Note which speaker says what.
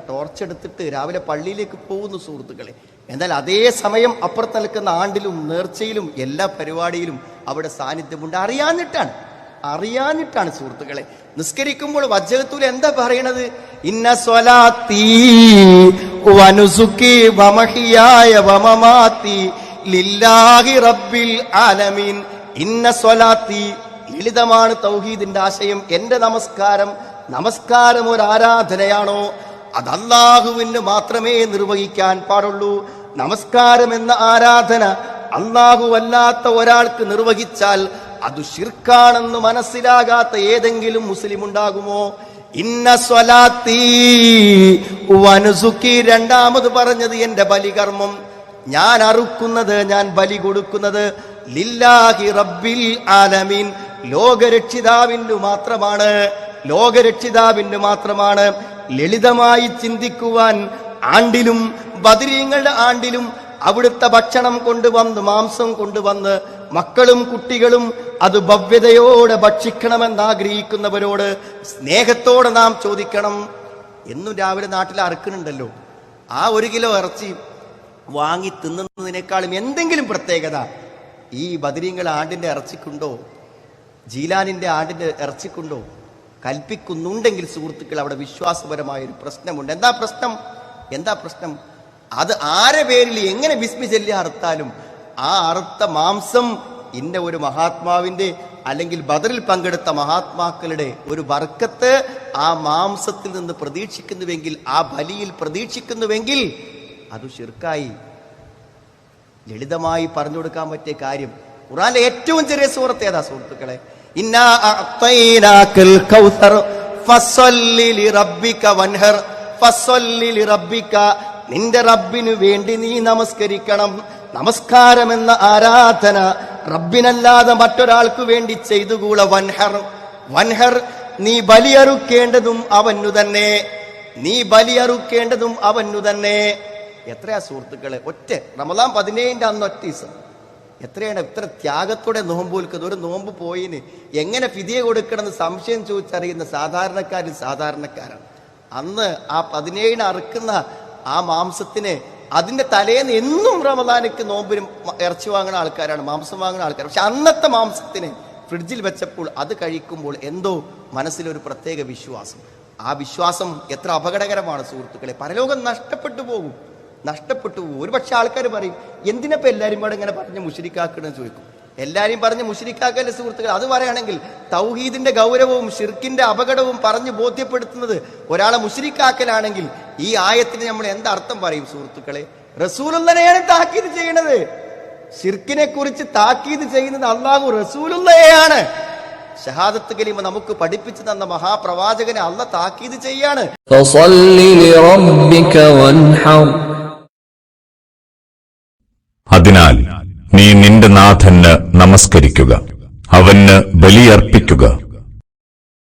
Speaker 1: ടോർച്ചെടുത്തിട്ട് രാവിലെ പള്ളിയിലേക്ക് പോകുന്നു സുഹൃത്തുക്കളെ. എന്നാൽ അതേ സമയം അപ്പുറത്ത് നിൽക്കുന്ന ആണ്ടിലും നേർച്ചയിലും എല്ലാ പരിപാടിയിലും അവിടെ സാന്നിധ്യമുണ്ട്. അറിയാഞ്ഞിട്ടാണ് സുഹൃത്തുക്കളെ. നിസ്കരിക്കുമ്പോൾ വജ്ജഹത്തൂൽ എന്താ പറയണത്? ഇന്ന സ്വലാത്തി വനുസുക്കി വമഹിയായ വമമാതി ലില്ലാഹി റബ്ബിൽ ആലമീൻ. ഇന്ന സ്വലാത്തി, ലളിതമാണ് തൗഹീദിന്റെ ആശയം. എന്റെ നമസ്കാരം ഒരു ആരാധനയാണോ, അത് അല്ലാഹുവിന് മാത്രമേ നിർവഹിക്കാൻ പാടുള്ളൂ. നമസ്കാരം എന്ന ആരാധന അല്ലാഹു അല്ലാത്ത ഒരാൾക്ക് നിർവഹിച്ചാൽ അത് ശിർക്കാണെന്ന് മനസ്സിലാകാത്ത ഏതെങ്കിലും മുസ്ലിം ഉണ്ടാകുമോ? ഇന്ന സ്വലാത്തി വനുസുക്കി, രണ്ടാമത് പറഞ്ഞത് എന്റെ ബലികർമ്മം, ഞാൻ അറുക്കുന്നത്, ഞാൻ ബലി കൊടുക്കുന്നത് ലില്ലാഹി റബ്ബിൽ ആലമീൻ, ലോകരക്ഷിതാവിന് മാത്രമാണ്. ലളിതമായി ചിന്തിക്കുവാൻ ആണ്ടിലും ബദരീങ്ങളുടെ ആണ്ടിലും അവിടുത്തെ ഭക്ഷണം കൊണ്ടുവന്ന്, മാംസം കൊണ്ടുവന്ന് മക്കളും കുട്ടികളും അത് ഭവ്യതയോടെ ഭക്ഷിക്കണമെന്നാഗ്രഹിക്കുന്നവരോട് സ്നേഹത്തോടെ നാം ചോദിക്കണം. എന്നും രാവിലെ നാട്ടിൽ അറുക്കുന്നുണ്ടല്ലോ, ആ 1 കിലോ ഇറച്ചി വാങ്ങി തിന്നുന്നതിനേക്കാളും എന്തെങ്കിലും പ്രത്യേകത ഈ ബദരീങ്ങളുടെ ആണ്ടിന്റെ ഇറച്ചിക്കുണ്ടോ, ജീലാനിന്റെ ആണ്ടിന്റെ ഇറച്ചിക്കുണ്ടോ? കൽപ്പിക്കുന്നുണ്ടെങ്കിൽ സുഹൃത്തുക്കൾ, അവിടെ വിശ്വാസപരമായ ഒരു പ്രശ്നമുണ്ട്. എന്താ പ്രശ്നം? അത് ആരെ പേരിൽ എങ്ങനെ ബിസ്മി ചൊല്ലി അറുത്താലും ആ അറുത്ത മാംസം ഇന്ന ഒരു മഹാത്മാവിന്റെ അല്ലെങ്കിൽ ബദറിൽ പങ്കെടുത്ത മഹാത്മാക്കളുടെ ഒരു ബർക്കത്ത് ആ മാംസത്തിൽ നിന്ന് പ്രതീക്ഷിക്കുന്നുവെങ്കിൽ, ആ ബലിയിൽ പ്രതീക്ഷിക്കുന്നുവെങ്കിൽ അത് ശിർക്കായി. ലളിതമായി പറഞ്ഞു കൊടുക്കാൻ പറ്റിയ കാര്യം. ഖുർആനിലെ ഏറ്റവും ചെറിയ സൂറത്ത് ഏതാ സുഹൃത്തുക്കളെ? ഇന്നാ അഅ്തൈനാകൽ കൗസർ ഫസ്സല്ലി ലിറബ്ബിക വൻഹർ. ഫസ്സല്ലി ലിറബ്ബിക, നിന്റെ റബ്ബിനു വേണ്ടി നീ നമസ്കരിക്കണം. നമസ്കാരം എന്ന ആരാധന റബ്ബിനല്ലാതെ മറ്റൊരാൾക്ക് വേണ്ടി ചെയ്തുകൂടാ. വൻഹർ, നീ ബലിയറുക്കേണ്ടതും അവനു തന്നെ. എത്രയാ സുഹൃത്തുക്കളെ? ഒറ്റ റമദാൻ 17 അന്ന് ഒറ്റ ദിവസം എത്രയാണ് ഇത്ര ത്യാഗത്തോടെ നോമ്പ് വിൽക്കുന്നത്. ഒരു നോമ്പ് പോയിന് എങ്ങനെ ഫിദിയ കൊടുക്കണമെന്ന് സംശയം ചോദിച്ചറിയുന്ന സാധാരണക്കാരാണ്. അന്ന് ആ 17 അറുക്കുന്ന ആ മാംസത്തിന് അതിന്റെ തലേന്ന് എന്നും റമദാനിക്ക് നോമ്പിനും ഇറച്ചി വാങ്ങുന്ന ആൾക്കാരാണ്, മാംസം വാങ്ങുന്ന ആൾക്കാർ. പക്ഷെ അന്നത്തെ മാംസത്തിന് ഫ്രിഡ്ജിൽ വെച്ചപ്പോൾ അത് കഴിക്കുമ്പോൾ എന്തോ മനസ്സിലൊരു പ്രത്യേക വിശ്വാസം. ആ വിശ്വാസം എത്ര അപകടകരമാണ് സുഹൃത്തുക്കളെ. പരലോകം നഷ്ടപ്പെട്ടു പോകും. ഒരുപക്ഷെ ആൾക്കാർ പറയും, എന്തിനപ്പോ എല്ലാരും പാടെ ഇങ്ങനെ പറഞ്ഞ് മുശ്രിക്കാക്കണെന്ന് ചോദിക്കും. എല്ലാരെയും പറഞ്ഞ് മുശ്രിക്കാക്കല്ലേ സുഹൃത്തുക്കൾ? അത് പറയുകയാണെങ്കിൽ തൗഹീദിന്റെ ഗൗരവവും ഷിർക്കിന്റെ അപകടവും പറഞ്ഞ് ബോധ്യപ്പെടുത്തുന്നത് ഒരാളെ മുശ്രിക്കാക്കലാണെങ്കിൽ ഈ ആയത്തിന് നമ്മൾ എന്തർത്ഥം പറയും സുഹൃത്തുക്കളെ? റസൂലുള്ളനെയാണ് താക്കീത് ചെയ്യുന്നത്. ഷിർക്കിനെ കുറിച്ച് താക്കീത് ചെയ്യുന്നത് അല്ലാഹു റസൂലുള്ളയെയാണ്. ഷഹാദത്ത് കലിമ നമുക്ക് പഠിപ്പിച്ചു തന്ന മഹാപ്രവാചകനെ അല്ലാഹ് താക്കീത് ചെയ്യാണ്.
Speaker 2: അതിനാൽ നീ നിന്റെ നാഥന് നമസ്കരിക്കുക, അവന് ബലിയർപ്പിക്കുക.